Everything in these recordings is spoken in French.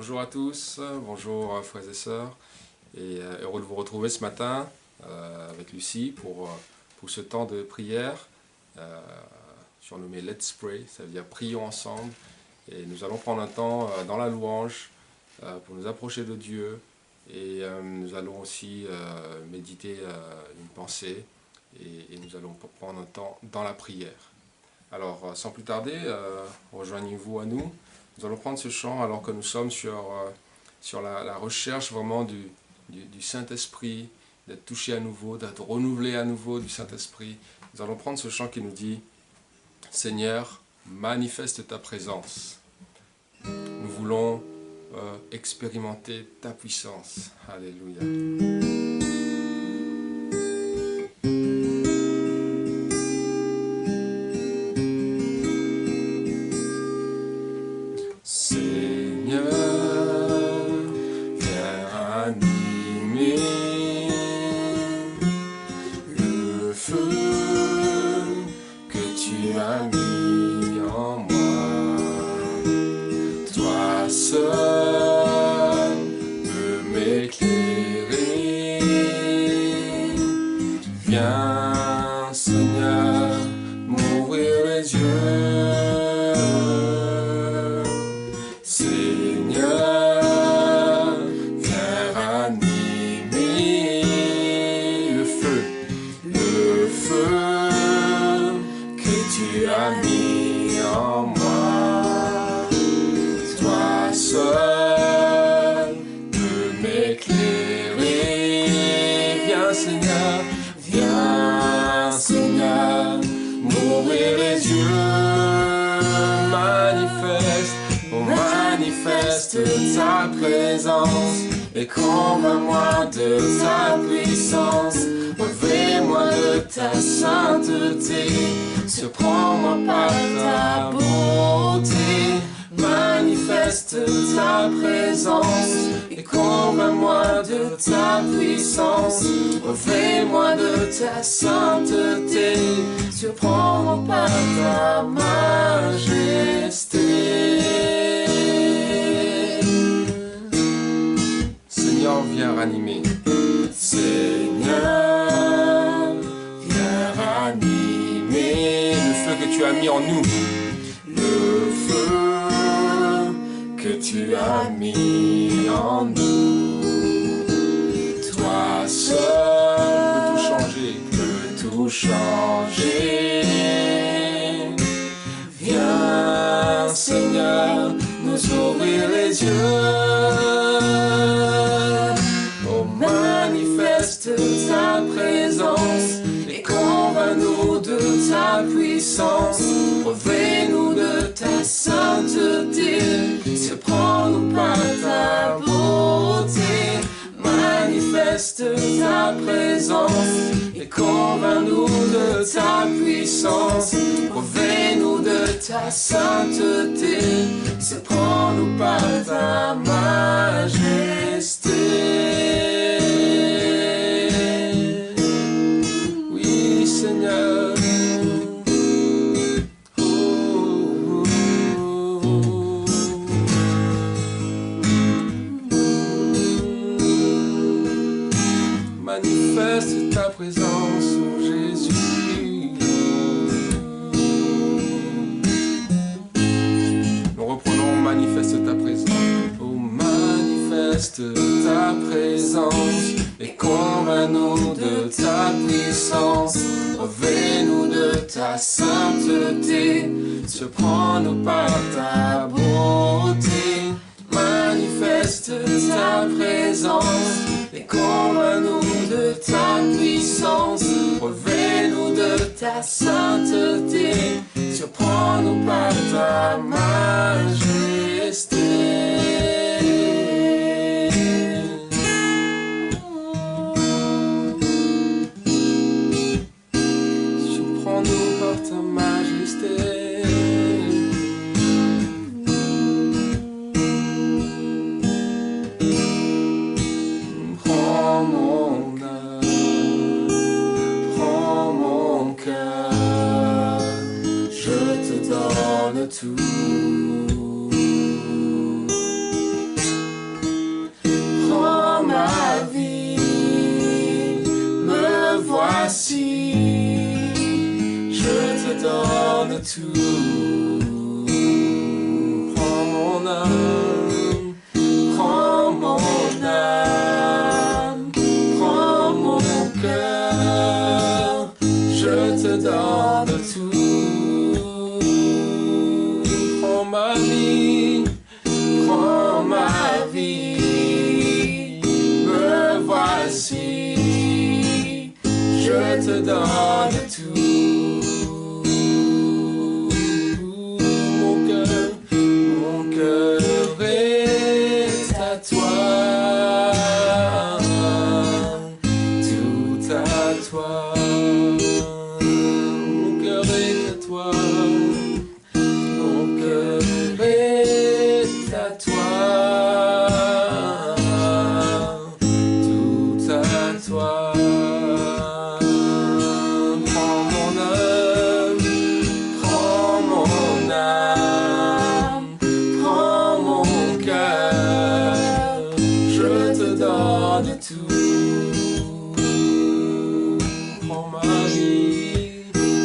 Bonjour à tous, bonjour frères et sœurs, et heureux de vous retrouver ce matin avec Lucie pour ce temps de prière, surnommé Let's Pray, ça veut dire prions ensemble, et nous allons prendre un temps dans la louange pour nous approcher de Dieu, et nous allons aussi méditer une pensée, et nous allons prendre un temps dans la prière. Alors sans plus tarder, rejoignez-vous à nous. Nous allons prendre ce chant alors que nous sommes sur la recherche vraiment du Saint-Esprit, d'être touché à nouveau, d'être renouvelé à nouveau du Saint-Esprit. Nous allons prendre ce chant qui nous dit « Seigneur, manifeste ta présence ». Nous voulons expérimenter ta puissance. Alléluia. Ta présence et convainc-moi de ta puissance, revêt-moi de ta sainteté, surprends-moi par ta beauté, manifeste ta présence et convainc-moi de ta puissance, revêt-moi de ta sainteté, surprends-moi par ta majesté. Seigneur, viens ranimer. Seigneur, viens ranimer le feu que tu as mis en nous. Le feu que tu as mis en nous. Toi seul peut tout changer. Viens, Seigneur, nous ouvrir les yeux. Manifeste ta présence et convainc-nous de ta puissance, revêt-nous de ta sainteté, surprends-nous par ta beauté, manifeste ta présence et convainc-nous de ta puissance, revêt-nous de ta sainteté, surprends-nous par ta majesté. Seigneur, manifeste ta présence, oh Jésus. Nous reprenons, manifeste ta présence. Oh, manifeste ta présence et convainc-nous de ta puissance. Revêt-nous de ta sainteté, surprends-nous par ta beauté, manifeste ta présence et convainc-nous de ta puissance, revêt-nous de ta sainteté, surprends-nous par ta majesté. Ta majesté, prends mon âme, prends mon cœur, je te donne tout. voici, je te donne tout. Prends mon âme, prends mon âme, prends mon cœur, je te donne tout. Prends ma vie, prends ma vie, me voici, je te donne tout. Mon cœur est à toi, tout à toi. Mon cœur est à toi, mon cœur est à toi, tout à toi. Prends mon âme, prends mon âme, prends mon cœur, je te donne tout. Prends ma vie,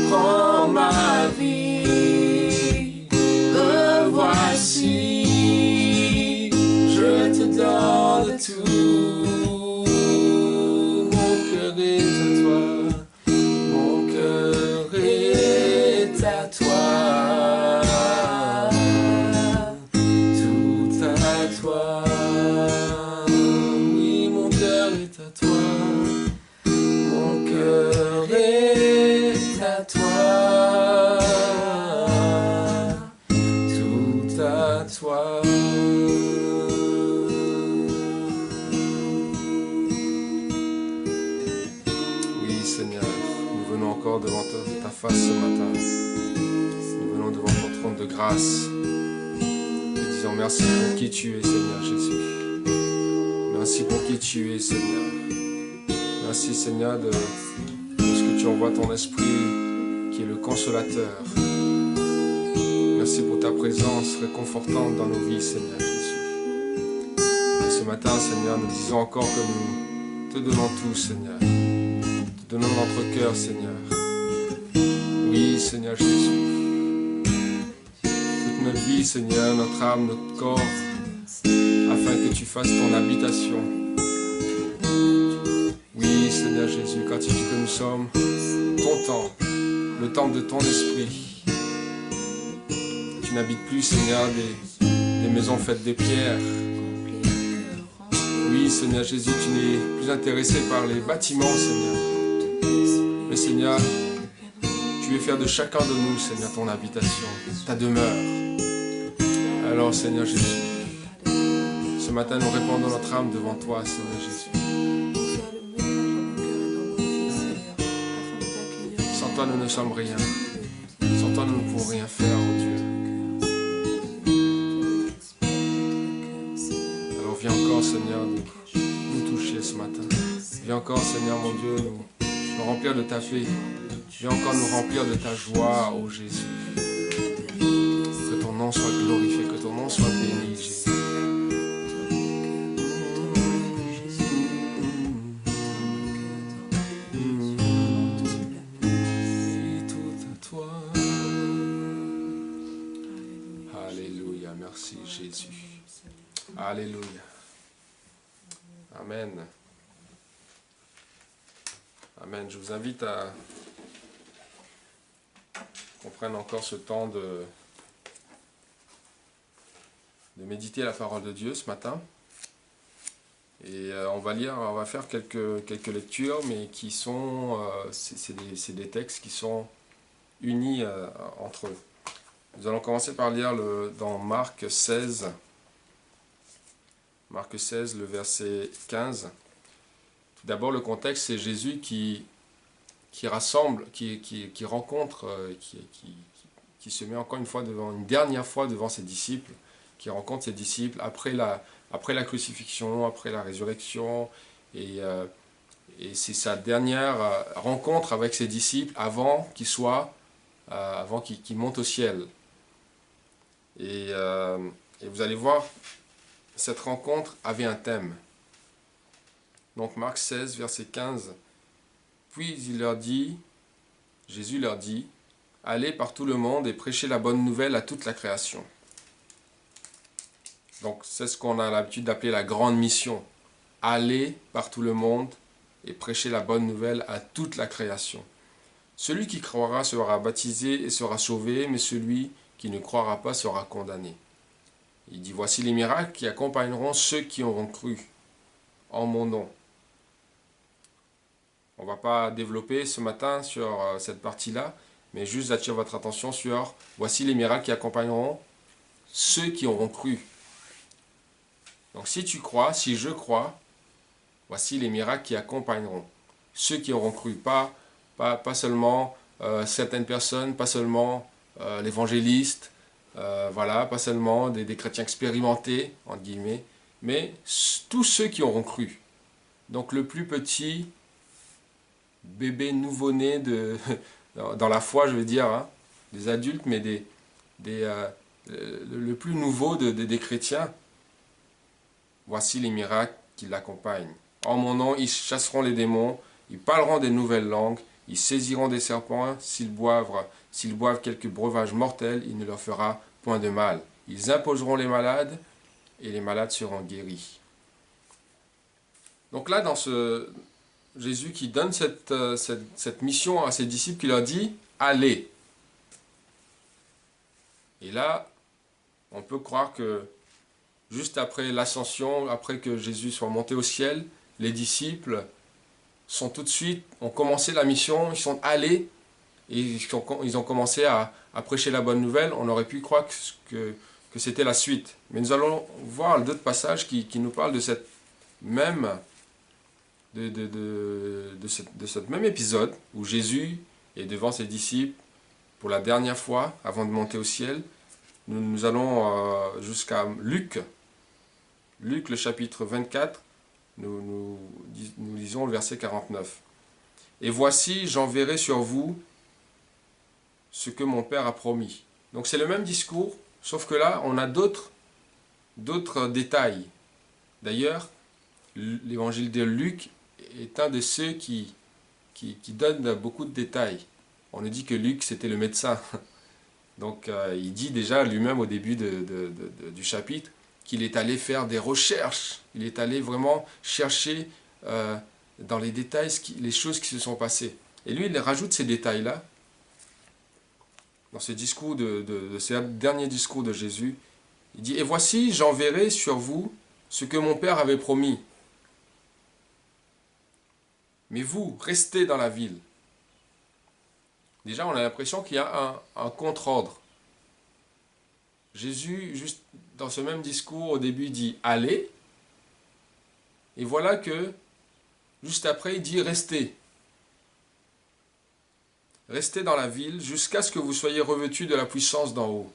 prends ma vie, me voici, je te donne tout. Mon cœur est à toi, mon cœur est à toi, tout à toi. Oui, mon cœur est à toi, mon cœur est à toi, tout à toi. Oui, Seigneur, nous venons encore devant ta face ce matin. Nous venons devant ton trône de grâce, te disant merci pour qui tu es, Seigneur Jésus. Merci pour qui tu es, Seigneur. Merci, Seigneur, de ce que tu envoies ton esprit, qui est le consolateur. Merci pour ta présence réconfortante dans nos vies, Seigneur Jésus. Et ce matin, Seigneur, nous disons encore que nous te donnons tout, Seigneur. Te donnons notre cœur, Seigneur. Oui, Seigneur Jésus. Toute notre vie, Seigneur, notre âme, notre corps, afin que tu fasses ton habitation. Oui, Seigneur Jésus, quand tu dis que nous sommes ton temple, le temple de ton esprit. Tu n'habites plus, Seigneur, des maisons faites de pierres. Oui, Seigneur Jésus, tu n'es plus intéressé par les bâtiments, Seigneur. Mais Seigneur, tu veux faire de chacun de nous, Seigneur, ton habitation, ta demeure. Alors, Seigneur Jésus, ce matin, nous répandons notre âme devant toi, Seigneur Jésus. Sans toi, nous ne sommes rien. Sans toi, nous ne pouvons rien faire, oh Dieu. Alors, viens encore, Seigneur, nous toucher ce matin. Viens encore, Seigneur, mon Dieu, nous remplir de ta paix. Viens encore nous remplir de ta joie, ô Jésus. Que ton nom soit glorifié, que ton nom soit béni, Jésus. Alléluia, merci Jésus. Alléluia. Amen. Amen. Je vous invite à qu'on prenne encore ce temps de méditer la parole de Dieu ce matin. Et on va faire quelques lectures, mais qui sont, c'est des textes qui sont unis entre eux. Nous allons commencer par lire dans Marc 16. Marc 16, le verset 15. Tout d'abord, le contexte, c'est Jésus qui rassemble, qui rencontre, qui se met encore une dernière fois devant ses disciples, qui rencontre ses disciples après la crucifixion, après la résurrection, et c'est sa dernière rencontre avec ses disciples avant qu'il monte au ciel. Et vous allez voir, cette rencontre avait un thème. Donc Marc 16, verset 15. « Puis Jésus leur dit, allez par tout le monde et prêchez la bonne nouvelle à toute la création. Donc c'est ce qu'on a l'habitude d'appeler la grande mission. Allez par tout le monde et prêchez la bonne nouvelle à toute la création. Celui qui croira sera baptisé et sera sauvé, mais celui qui ne croira pas sera condamné. Il dit, voici les miracles qui accompagneront ceux qui auront cru en mon nom. On ne va pas développer ce matin sur cette partie-là, mais juste attirer votre attention sur, voici les miracles qui accompagneront ceux qui auront cru. Donc si tu crois, si je crois, voici les miracles qui accompagneront ceux qui auront cru. Pas seulement certaines personnes, pas seulement l'évangéliste, voilà, pas seulement des chrétiens expérimentés, entre guillemets, mais tous ceux qui auront cru. Donc le plus petit bébé nouveau-né dans la foi, je veux dire, hein, des adultes, mais le plus nouveau des chrétiens. Voici les miracles qui l'accompagnent. En mon nom, ils chasseront les démons, ils parleront des nouvelles langues, ils saisiront des serpents, s'ils boivent quelques breuvages mortels, il ne leur fera point de mal. Ils imposeront les malades, et les malades seront guéris. Donc là, dans Jésus qui donne cette mission à ses disciples, qui leur dit « Allez ». Et là, on peut croire que juste après l'ascension, après que Jésus soit monté au ciel, les disciples ont commencé la mission, ils sont allés, et ils ont commencé à prêcher la bonne nouvelle. On aurait pu croire que c'était la suite. Mais nous allons voir d'autres passages qui nous parlent de cette même épisode où Jésus est devant ses disciples pour la dernière fois avant de monter au ciel. Nous allons jusqu'à Luc, le chapitre 24, nous lisons le verset 49. « Et voici, j'enverrai sur vous ce que mon Père a promis. » Donc c'est le même discours, sauf que là, on a d'autres détails. D'ailleurs, l'évangile de Luc est un de ceux qui donne beaucoup de détails. On nous dit que Luc, c'était le médecin. Donc il dit déjà lui-même au début du chapitre qu'il est allé faire des recherches. Il est allé vraiment chercher dans les détails les choses qui se sont passées. Et lui, il rajoute ces détails-là dans ce discours ce dernier discours de Jésus. Il dit « Et voici, j'enverrai sur vous ce que mon Père avait promis. Mais vous, restez dans la ville. » Déjà, on a l'impression qu'il y a un contre-ordre. Jésus, juste dans ce même discours, au début, dit « Allez ». Et voilà que, juste après, il dit « Restez ». Restez dans la ville jusqu'à ce que vous soyez revêtus de la puissance d'en haut.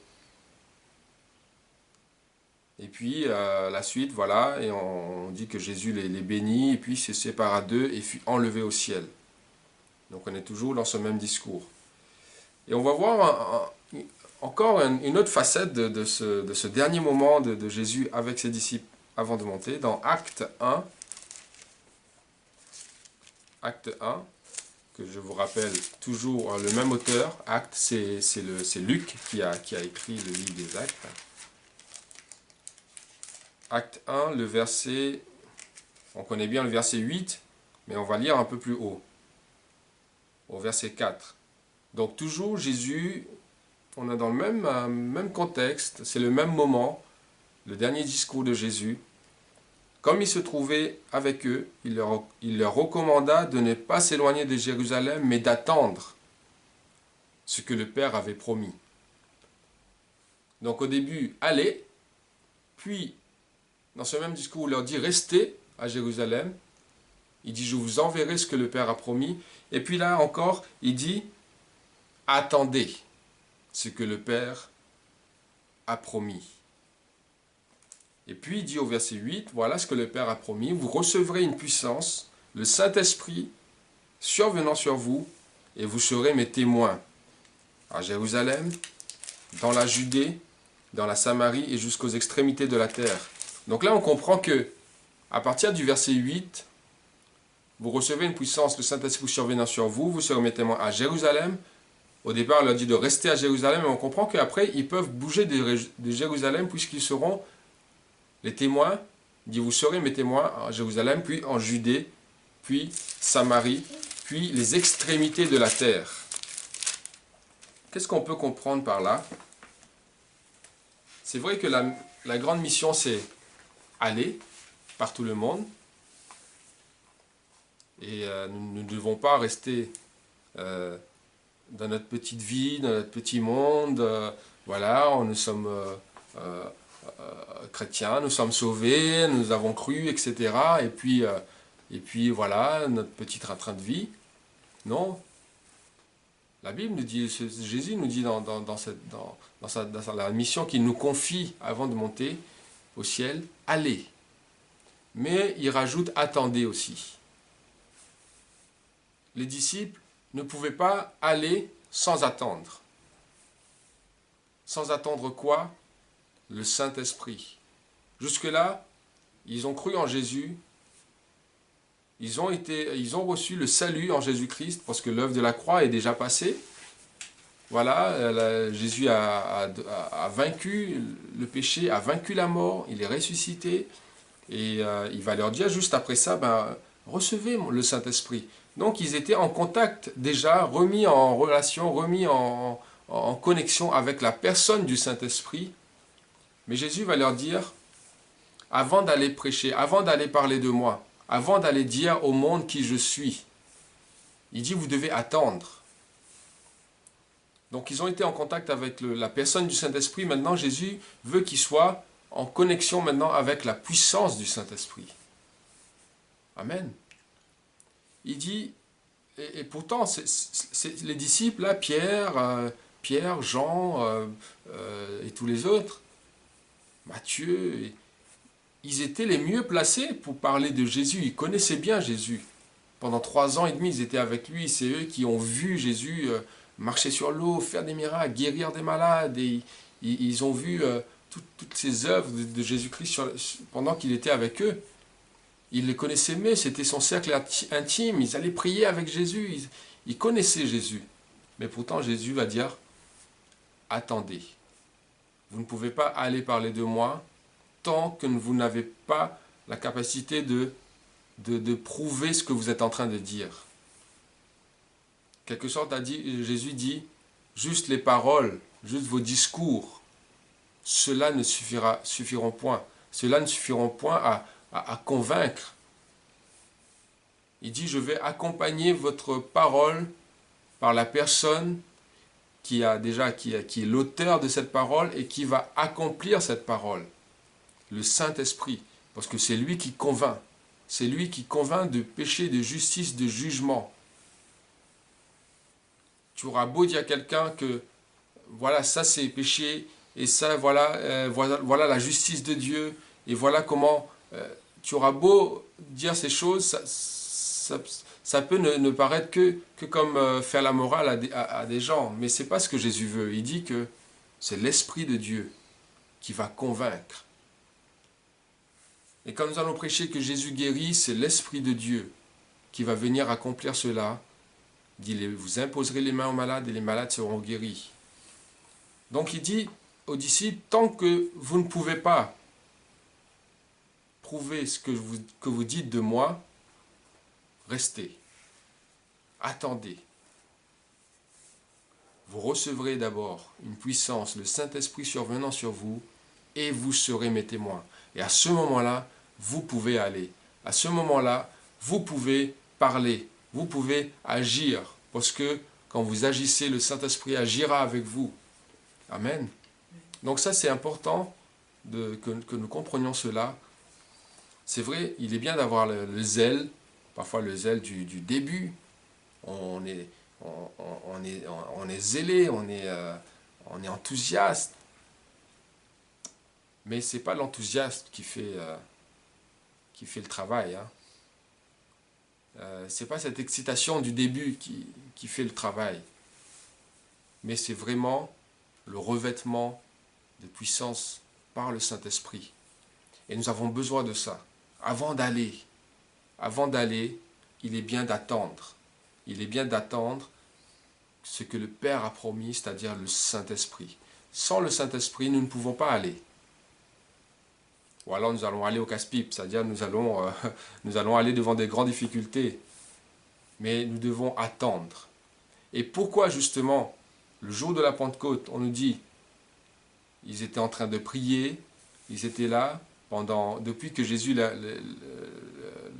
Et puis, la suite, voilà, et on dit que Jésus les bénit, et puis se sépara d'eux et fut enlevé au ciel. Donc on est toujours dans ce même discours. Et on va voir encore une autre facette de ce dernier moment de Jésus avec ses disciples avant de monter, dans Acte 1. Acte 1, que je vous rappelle toujours le même auteur. Acte, c'est Luc qui a écrit le livre des Actes. Acte 1, le verset, on connaît bien le verset 8, mais on va lire un peu plus haut, au verset 4. Donc toujours Jésus, on est dans le même contexte, c'est le même moment, le dernier discours de Jésus. Comme il se trouvait avec eux, il leur recommanda de ne pas s'éloigner de Jérusalem, mais d'attendre ce que le Père avait promis. Donc au début, allez, puis dans ce même discours, il leur dit, restez à Jérusalem. Il dit, je vous enverrai ce que le Père a promis. Et puis là encore, il dit, attendez ce que le Père a promis. Et puis il dit au verset 8, voilà ce que le Père a promis, vous recevrez une puissance, le Saint-Esprit survenant sur vous, et vous serez mes témoins à Jérusalem, dans la Judée, dans la Samarie et jusqu'aux extrémités de la terre. Donc là, on comprend que, à partir du verset 8, vous recevez une puissance, le Saint-Esprit survenant sur vous, vous serez mes témoins à Jérusalem. Au départ, il leur dit de rester à Jérusalem, mais on comprend qu'après, ils peuvent bouger de Jérusalem, puisqu'ils seront les témoins. Il dit, vous serez mes témoins à Jérusalem, puis en Judée, puis Samarie, puis les extrémités de la terre. Qu'est-ce qu'on peut comprendre par là? C'est vrai que la grande mission, c'est aller par tout le monde. Et nous ne devons pas rester dans notre petite vie, dans notre petit monde. Voilà, nous sommes chrétiens, nous sommes sauvés, nous avons cru, etc. Et puis voilà, notre petit train de vie. Non. La Bible nous dit, Jésus nous dit dans la mission qu'il nous confie avant de monter au ciel, allez. Mais il rajoute, attendez aussi. Les disciples ne pouvaient pas aller sans attendre. Sans attendre quoi? Le Saint-Esprit. Jusque-là, ils ont cru en Jésus. Ils ont reçu le salut en Jésus-Christ parce que l'œuvre de la croix est déjà passée. Voilà, Jésus a vaincu le péché, a vaincu la mort, il est ressuscité. Et il va leur dire juste après ça, recevez le Saint-Esprit. Donc ils étaient en contact déjà, remis en relation, remis en connexion avec la personne du Saint-Esprit. Mais Jésus va leur dire, avant d'aller prêcher, avant d'aller parler de moi, avant d'aller dire au monde qui je suis, il dit, vous devez attendre. Donc ils ont été en contact avec la personne du Saint-Esprit. Maintenant, Jésus veut qu'ils soient en connexion maintenant avec la puissance du Saint-Esprit. Amen. Il dit, et pourtant, les disciples, là, Pierre, Jean et tous les autres, Matthieu, ils étaient les mieux placés pour parler de Jésus. Ils connaissaient bien Jésus. Pendant 3 ans et demi, ils étaient avec lui. C'est eux qui ont vu Jésus marcher sur l'eau, faire des miracles, guérir des malades. Et ils ont vu toutes ces œuvres de Jésus-Christ pendant qu'il était avec eux. Ils le connaissaient mieux, c'était son cercle intime. Ils allaient prier avec Jésus. Ils connaissaient Jésus. Mais pourtant, Jésus va dire, attendez. Vous ne pouvez pas aller parler de moi tant que vous n'avez pas la capacité de prouver ce que vous êtes en train de dire. Quelque sorte, Jésus dit, juste les paroles, juste vos discours, cela ne suffiront point. Cela ne suffiront point à convaincre. Il dit, je vais accompagner votre parole par la personne qui est l'auteur de cette parole et qui va accomplir cette parole. Le Saint-Esprit, parce que c'est lui qui convainc. C'est lui qui convainc de péché, de justice, de jugement. Tu auras beau dire à quelqu'un que voilà, ça c'est péché, et ça voilà la justice de Dieu, et voilà comment tu auras beau dire ces choses, ça peut ne paraître que comme faire la morale à des gens, mais ce n'est pas ce que Jésus veut. Il dit que c'est l'Esprit de Dieu qui va convaincre. Et quand nous allons prêcher que Jésus guérit, c'est l'Esprit de Dieu qui va venir accomplir cela. Il dit, vous imposerez les mains aux malades et les malades seront guéris. Donc il dit aux disciples, tant que vous ne pouvez pas prouver ce que vous dites de moi, restez, attendez. Vous recevrez d'abord une puissance, le Saint-Esprit survenant sur vous, et vous serez mes témoins. Et à ce moment-là, vous pouvez aller. À ce moment-là, vous pouvez parler. Vous pouvez agir. Parce que quand vous agissez, le Saint-Esprit agira avec vous. Amen. Donc ça, c'est important que nous comprenions cela. C'est vrai, il est bien d'avoir le zèle, parfois le zèle du début. On est zélé, on est enthousiaste. Mais ce n'est pas l'enthousiasme qui fait le travail. Hein. Ce n'est pas cette excitation du début qui fait le travail. Mais c'est vraiment le revêtement de puissance par le Saint-Esprit. Et nous avons besoin de ça. Avant d'aller, il est bien d'attendre. Il est bien d'attendre ce que le Père a promis, c'est-à-dire le Saint-Esprit. Sans le Saint-Esprit, nous ne pouvons pas aller. Ou alors nous allons aller au casse-pipe, c'est-à-dire nous allons aller devant des grandes difficultés. Mais nous devons attendre. Et pourquoi justement, le jour de la Pentecôte, on nous dit, ils étaient en train de prier, ils étaient là, depuis que Jésus les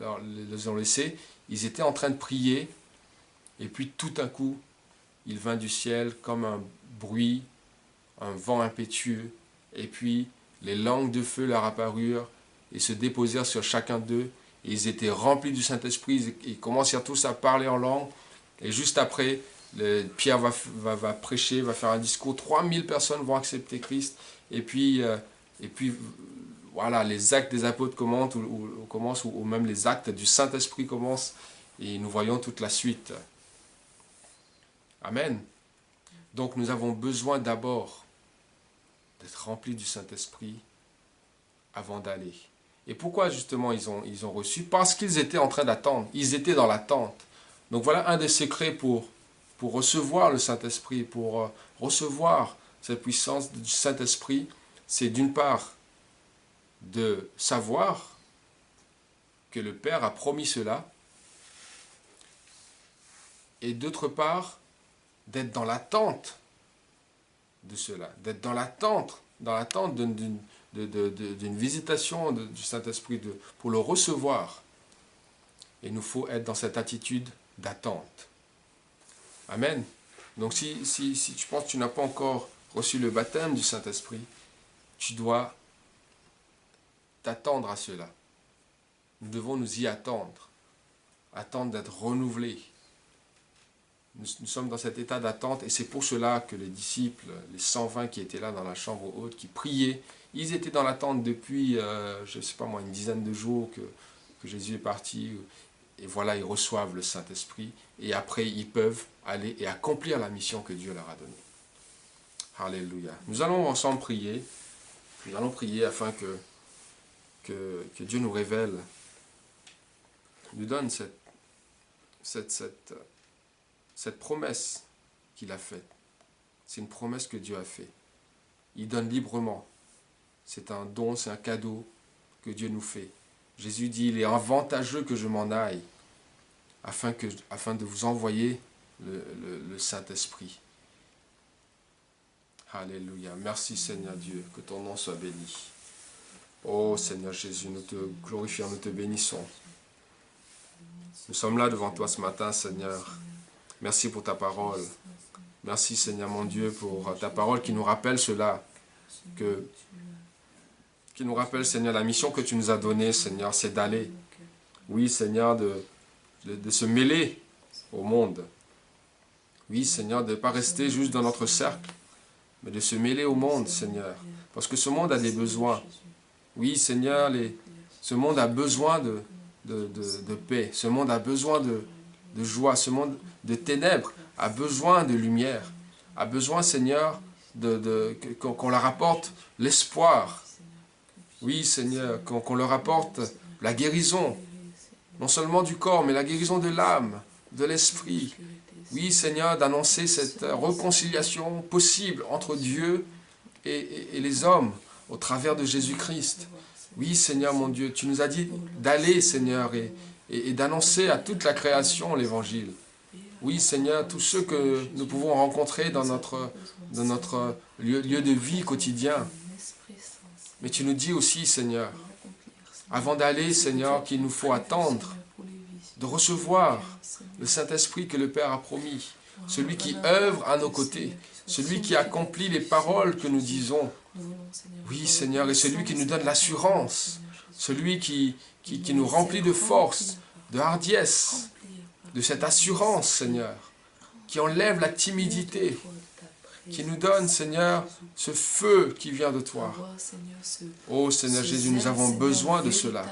a laissés, ils étaient en train de prier, et puis tout à coup, il vint du ciel comme un bruit, un vent impétueux, et puis les langues de feu leur apparurent et se déposèrent sur chacun d'eux, et ils étaient remplis du Saint-Esprit, ils commencèrent tous à parler en langue, et juste après, Pierre va prêcher, va faire un discours, 3000 personnes vont accepter Christ, et puis voilà, les actes des apôtres commencent, ou même les actes du Saint-Esprit commencent, et nous voyons toute la suite. Amen. Donc nous avons besoin d'abord d'être remplis du Saint-Esprit avant d'aller. Et pourquoi justement ils ont reçu? Parce qu'ils étaient en train d'attendre, ils étaient dans l'attente. Donc voilà un des secrets pour recevoir le Saint-Esprit, pour recevoir cette puissance du Saint-Esprit, c'est d'une part de savoir que le Père a promis cela, et d'autre part, d'être dans l'attente de cela, d'être dans l'attente d'une visitation du Saint-Esprit, pour le recevoir. Et il nous faut être dans cette attitude d'attente. Amen. Donc si tu penses que tu n'as pas encore reçu le baptême du Saint-Esprit, tu dois t'attendre à cela. Nous devons nous y attendre d'être renouvelés. Nous sommes dans cet état d'attente, et c'est pour cela que les disciples, les 120 qui étaient là dans la chambre haute, qui priaient, ils étaient dans l'attente depuis, je ne sais pas moi, une dizaine de jours que Jésus est parti, et voilà, ils reçoivent le Saint-Esprit, et après ils peuvent aller et accomplir la mission que Dieu leur a donnée. Alléluia. Nous allons ensemble prier, afin que Dieu nous révèle, nous donne cette promesse qu'il a faite. C'est une promesse que Dieu a faite. Il donne librement. C'est un don, c'est un cadeau que Dieu nous fait. Jésus dit, il est avantageux que je m'en aille, afin de vous envoyer le Saint-Esprit. Alléluia. Merci Seigneur Dieu, que ton nom soit béni. Oh Seigneur Jésus, nous te glorifions, nous te bénissons. Nous sommes là devant toi ce matin, Seigneur. Merci pour ta parole. Merci Seigneur mon Dieu pour ta parole qui nous rappelle cela. Qui nous rappelle Seigneur la mission que tu nous as donnée Seigneur, c'est d'aller. Oui Seigneur, de se mêler au monde. Oui Seigneur, de ne pas rester juste dans notre cercle, mais de se mêler au monde Seigneur. Parce que ce monde a des besoins. Oui Seigneur, ce monde a besoin de paix. Ce monde a besoin de joie. Ce monde de ténèbres a besoin de lumière. A besoin Seigneur qu'on leur apporte l'espoir. Oui Seigneur, qu'on leur apporte la guérison. Non seulement du corps, mais la guérison de l'âme, de l'esprit. Oui Seigneur, d'annoncer cette réconciliation possible entre Dieu et les hommes au travers de Jésus-Christ. Oui Seigneur mon Dieu, tu nous as dit d'aller Seigneur et d'annoncer à toute la création l'évangile. Oui Seigneur, tous ceux que nous pouvons rencontrer dans notre lieu de vie quotidien. Mais tu nous dis aussi Seigneur, avant d'aller Seigneur, qu'il nous faut attendre de recevoir le Saint-Esprit que le Père a promis, celui qui œuvre à nos côtés, celui qui accomplit les paroles que nous disons. Oui Seigneur, et celui qui nous donne l'assurance, celui qui nous remplit de force, de hardiesse, de cette assurance Seigneur, qui enlève la timidité, qui nous donne, Seigneur, ce feu qui vient de toi. Oh Seigneur Jésus, nous avons besoin de cela.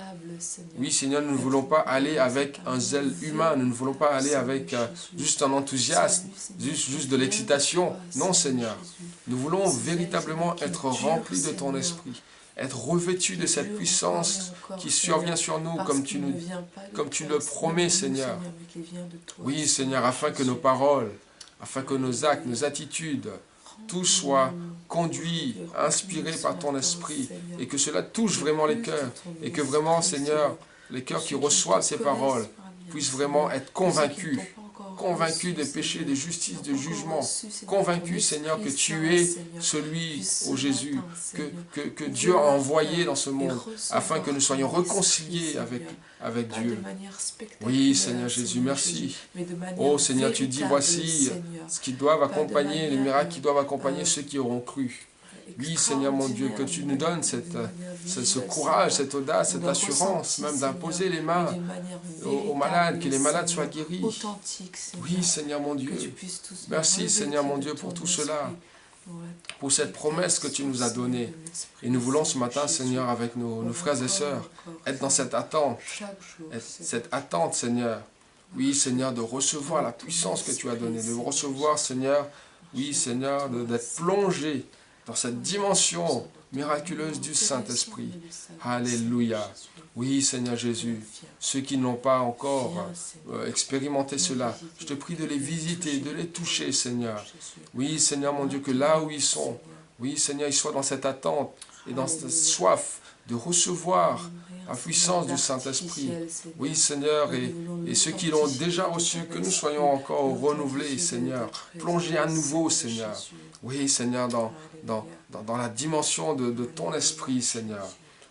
Oui Seigneur, nous ne voulons pas aller avec un zèle humain, nous ne voulons pas aller avec juste un enthousiasme, juste de l'excitation. Non Seigneur, nous voulons véritablement être remplis de ton esprit. être revêtus de cette puissance qui survient sur nous comme tu le promets, Seigneur. Oui, Seigneur, afin que nos paroles, afin que nos actes, nos attitudes, tout soit conduit, inspiré par ton esprit, et que cela touche vraiment les cœurs, et que vraiment, Seigneur, les cœurs qui reçoivent ces paroles puissent vraiment être convaincus des péchés, des justices, des jugements, convaincus, Seigneur, que tu es celui, ô Jésus, que Dieu a envoyé dans ce monde, afin que nous soyons réconciliés avec Dieu. Oui, Seigneur Jésus, merci. Oh Seigneur, tu dis, voici ce qui doivent accompagner, les miracles qui doivent accompagner ceux qui auront cru. Oui, Seigneur mon Dieu, que tu nous donnes ce courage, cette audace, cette assurance, même d'imposer les mains aux malades, que les malades soient guéris. Oui, Seigneur mon Dieu. Merci, Seigneur mon Dieu, pour tout cela, pour cette promesse que tu nous as donnée. Et nous voulons ce matin, Seigneur, avec nos frères et sœurs, être dans cette attente, Seigneur. Oui, Seigneur, de recevoir la puissance que tu as donnée, de recevoir, Seigneur, oui, Seigneur, d'être plongé dans cette dimension miraculeuse du Saint-Esprit. Alléluia. Oui, Seigneur Jésus, ceux qui n'ont pas encore expérimenté cela, je te prie de les visiter, de les toucher, Seigneur. Oui, Seigneur mon Dieu, que là où ils sont, oui, Seigneur, ils soient dans cette attente et dans cette soif de recevoir la puissance du Saint-Esprit. Oui, Seigneur, et ceux qui l'ont déjà reçu, que nous soyons encore renouvelés, Seigneur, plongés à nouveau, Seigneur. Oui, Seigneur, dans la dimension de ton esprit, Seigneur.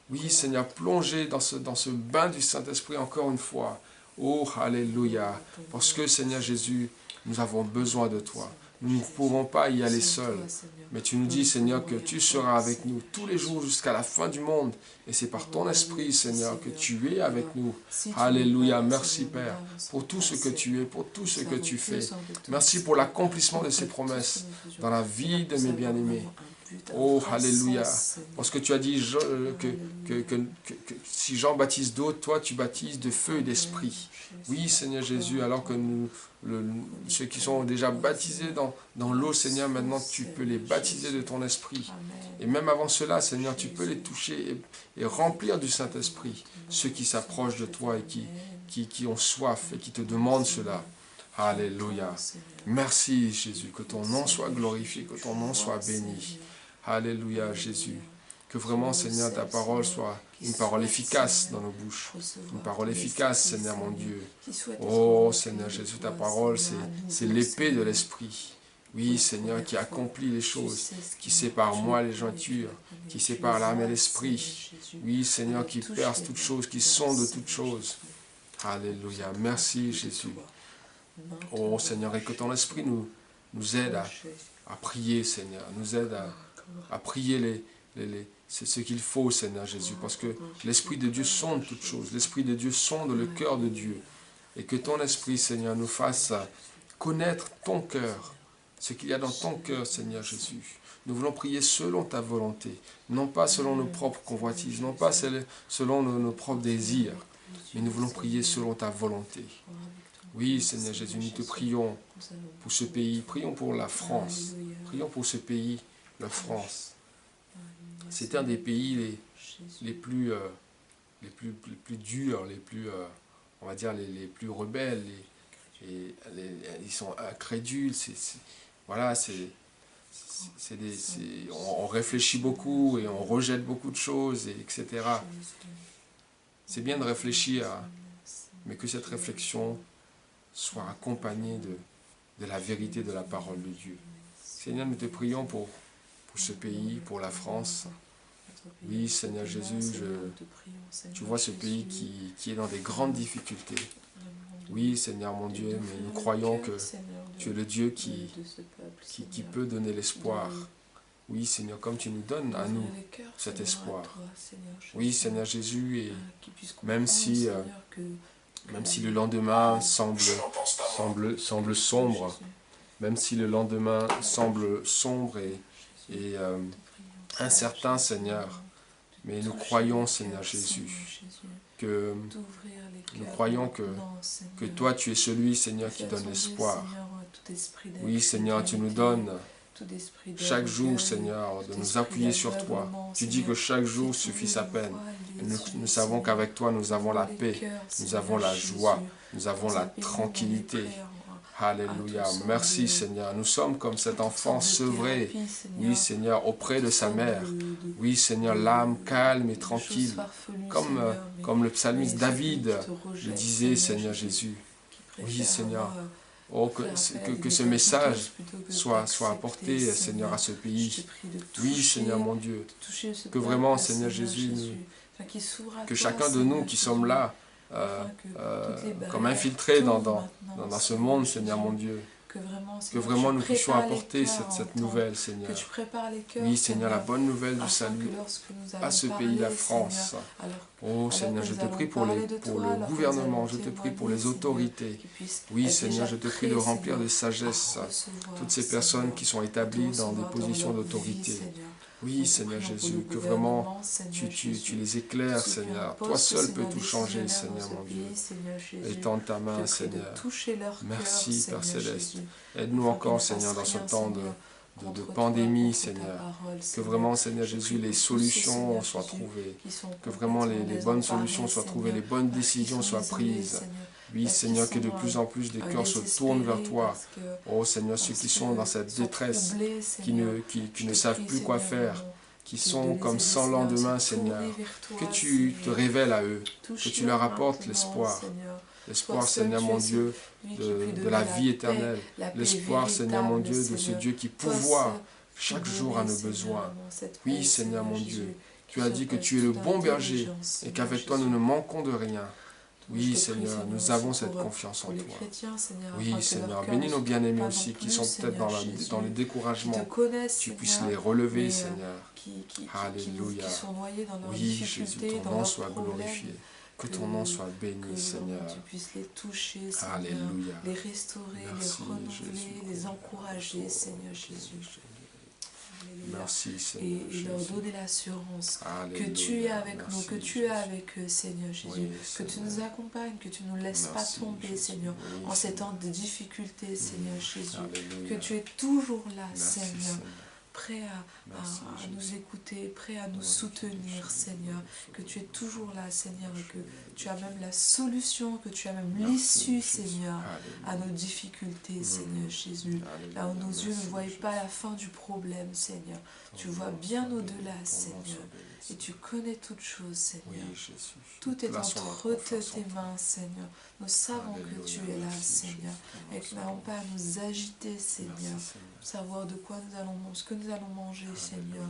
Oui, Seigneur, plongés dans ce bain du Saint-Esprit encore une fois. Oh, alléluia. Parce que, Seigneur Jésus, nous avons besoin de toi. Nous ne pouvons pas y aller seuls. Mais tu nous dis, Seigneur, que tu seras avec nous tous les jours jusqu'à la fin du monde. Et c'est par ton esprit, Seigneur, que tu es avec nous. Alléluia. Merci, Père, pour tout ce que tu es, pour tout ce que tu fais. Merci pour l'accomplissement de ces promesses dans la vie de mes bien-aimés. Oh, alléluia. Parce que tu as dit que si Jean baptise d'eau, toi tu baptises de feu et d'esprit. Oui, Seigneur Jésus, alors que ceux qui sont déjà baptisés dans l'eau, Seigneur, maintenant tu peux les baptiser de ton esprit. Et même avant cela, Seigneur, tu peux les toucher et remplir du Saint-Esprit ceux qui s'approchent de toi et qui ont soif et qui te demandent cela. Alléluia. Merci Jésus, que ton nom soit glorifié, que ton nom soit béni. Alléluia Jésus. Que vraiment, Seigneur, ta parole soit une parole efficace dans nos bouches. Une parole efficace, Seigneur mon Dieu. Oh Seigneur Jésus, ta parole, c'est l'épée de l'Esprit. Oui, Seigneur, qui accomplit les choses, qui sépare moi les jointures, qui sépare l'âme et l'esprit. Oui, Seigneur, qui perce toutes choses, qui sonde toutes choses. Alléluia. Merci Jésus. Oh Seigneur, et que ton esprit nous aide à prier, Seigneur, nous aide à prier c'est ce qu'il faut, Seigneur Jésus, parce que l'Esprit de Dieu sonde toutes choses, l'Esprit de Dieu sonde le cœur de Dieu, et que ton Esprit, Seigneur, nous fasse connaître ton cœur, ce qu'il y a dans ton cœur, Seigneur Jésus. Nous voulons prier selon ta volonté, non pas selon nos propres convoitises, non pas selon nos propres désirs, mais nous voulons prier selon ta volonté. Oui, Seigneur Jésus, nous te prions pour ce pays, prions pour la France, prions pour ce pays, la France. C'est un des pays les plus durs, on va dire les plus rebelles, ils sont incrédules, voilà, on réfléchit beaucoup et on rejette beaucoup de choses, etc. C'est bien de réfléchir, mais que cette réflexion soit accompagnée de la vérité de la parole de Dieu. Seigneur, nous te prions pour ce pays, pour la France. Oui, Seigneur Jésus, tu vois ce pays qui est dans des grandes difficultés. Oui, Seigneur mon Dieu, mais nous croyons que tu es le Dieu qui peut donner l'espoir. Oui, Seigneur, comme tu nous donnes à nous cet espoir. Oui, Seigneur Jésus, et même si le lendemain semble sombre, même si le lendemain semble sombre et incertain, Seigneur, mais nous croyons, Seigneur Jésus, que nous croyons que toi, tu es celui, Seigneur, qui donne l'espoir. Oui, Seigneur, tu nous donnes chaque jour, Seigneur, de nous appuyer sur toi. Tu dis que chaque jour suffit sa peine. Et nous savons qu'avec toi, nous avons la paix, nous avons la joie, nous avons la tranquillité. Alléluia. Merci, Seigneur. Nous sommes comme cet enfant sevré. Oui, Seigneur, auprès de sa mère. Oui, Seigneur, l'âme calme et tranquille. Comme le psalmiste David le disait, Seigneur Jésus. Oui, Seigneur. Oh, que ce message soit apporté, Seigneur, à ce pays. Oui, Seigneur, mon Dieu. Que vraiment, Seigneur Jésus, que chacun de nous qui sommes là, comme infiltrés dans ce monde, Seigneur, mon Dieu, que vraiment nous puissions apporter cette nouvelle, Seigneur. Oui, Seigneur, la bonne nouvelle du salut à ce pays, la France. Oh, Seigneur, je te prie pour le gouvernement, je te prie pour les autorités. Oui, Seigneur, je te prie de remplir de sagesse toutes ces personnes qui sont établies dans des positions d'autorité. Oui, Seigneur Jésus, que vraiment tu les éclaires, Seigneur. Toi seul peux tout changer, Seigneur mon Dieu. Étends ta main, Seigneur. Merci, Père Céleste. Aide-nous encore, Seigneur, dans ce temps de pandémie, Seigneur. Que vraiment, Seigneur Jésus, les solutions soient trouvées. Que vraiment les bonnes solutions soient trouvées, les bonnes décisions soient prises. Oui, Seigneur, que de plus en plus des cœurs se tournent vers toi. Oh, Seigneur, ceux qui sont dans cette détresse, qui ne savent plus quoi faire, qui sont comme sans lendemain, Seigneur. Que tu te révèles à eux, que tu leur apportes l'espoir. L'espoir, Seigneur mon Dieu, de la vie éternelle. L'espoir, Seigneur mon Dieu, de ce Dieu qui pourvoit chaque jour à nos besoins. Oui, Seigneur mon Dieu, tu as dit que tu es le bon berger et qu'avec toi nous ne manquons de rien. Oui, Seigneur, nous avons cette confiance en toi. Oui, Seigneur, bénis nos bien-aimés aussi qui sont peut-être dans le découragement. Tu puisses les relever, Seigneur. Alléluia. Oui, Jésus, ton nom soit glorifié. Que ton nom soit béni, Seigneur. Tu puisses les toucher, Seigneur, Alléluia. les restaurer, les renouveler, les encourager, Seigneur Jésus. Merci, Seigneur. Et leur donner l'assurance que tu es avec nous, que tu es avec eux, Seigneur Jésus. Oui, que tu nous accompagnes, que tu ne nous laisses pas tomber, Jésus. Seigneur, en ces temps de difficulté, Seigneur Jésus. Alléluia. Que tu es toujours là, Seigneur. Prêt à nous écouter, prêt à nous soutenir, Seigneur, que tu es toujours là, Seigneur, et que tu as même la solution, que tu as même l'issue, Seigneur, à nos difficultés, Seigneur Jésus. Là où nos yeux ne voient pas la fin du problème, Seigneur, tu vois bien au-delà, Seigneur, et tu connais toutes choses, Seigneur. Tout est entre tes mains, Seigneur. Nous savons que tu es là, Seigneur, et que nous n'avons pas à nous agiter, Seigneur, savoir de quoi ce que nous allons manger, Seigneur,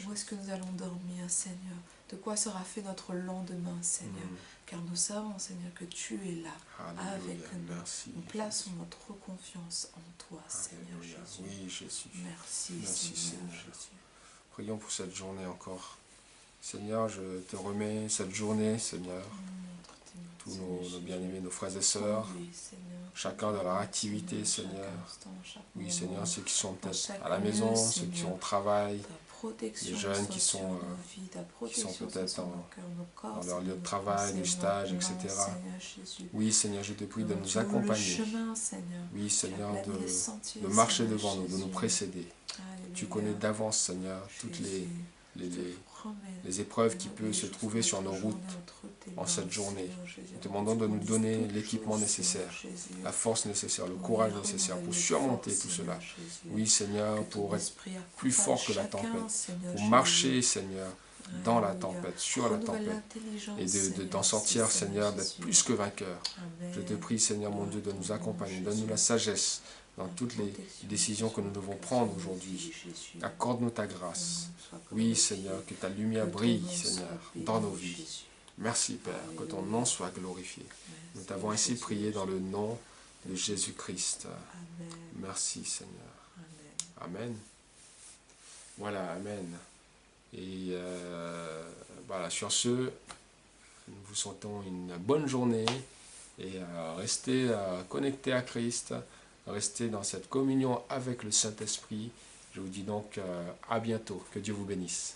où est-ce que nous allons dormir, Seigneur, de quoi sera fait notre lendemain, Seigneur, car nous savons, Seigneur, que tu es là, avec nous. Nous plaçons notre confiance en toi, Seigneur Jésus. Oui, Jésus. Merci, Seigneur Jésus. Prions pour cette journée encore. Seigneur, je te remets cette journée, Seigneur, tous nos bien-aimés, nos frères et sœurs, chacun dans leur activité, Seigneur. Oui, Seigneur, ceux qui sont peut-être à la maison, ceux qui sont au travail, les jeunes qui sont peut-être dans leur lieu de travail, du stage, etc. Oui, Seigneur, je te prie de nous accompagner. Oui, Seigneur, de marcher devant nous, de nous précéder. Tu connais d'avance, Seigneur, toutes les épreuves qui peuvent se trouver sur nos routes en cette journée. Nous te demandons de nous donner l'équipement nécessaire, la force nécessaire, le courage nécessaire pour surmonter tout cela. Oui, Seigneur, pour être plus fort que la tempête, pour marcher, Seigneur, dans la tempête, sur la tempête, et d'en sortir, Seigneur, d'être plus que vainqueur. Je te prie, Seigneur mon Dieu, de nous accompagner, donne-nous la sagesse dans toutes les décisions que nous devons prendre aujourd'hui. Accorde-nous ta grâce. Oui, Seigneur, que ta lumière brille, Seigneur, dans nos vies. Merci, Père, que ton nom soit glorifié. Nous t'avons ainsi prié dans le nom de Jésus-Christ. Merci, Seigneur. Amen. Voilà, Amen. Et voilà, sur ce, nous vous souhaitons une bonne journée et restez connectés à Christ, restez dans cette communion avec le Saint-Esprit. Je vous dis donc à bientôt. Que Dieu vous bénisse.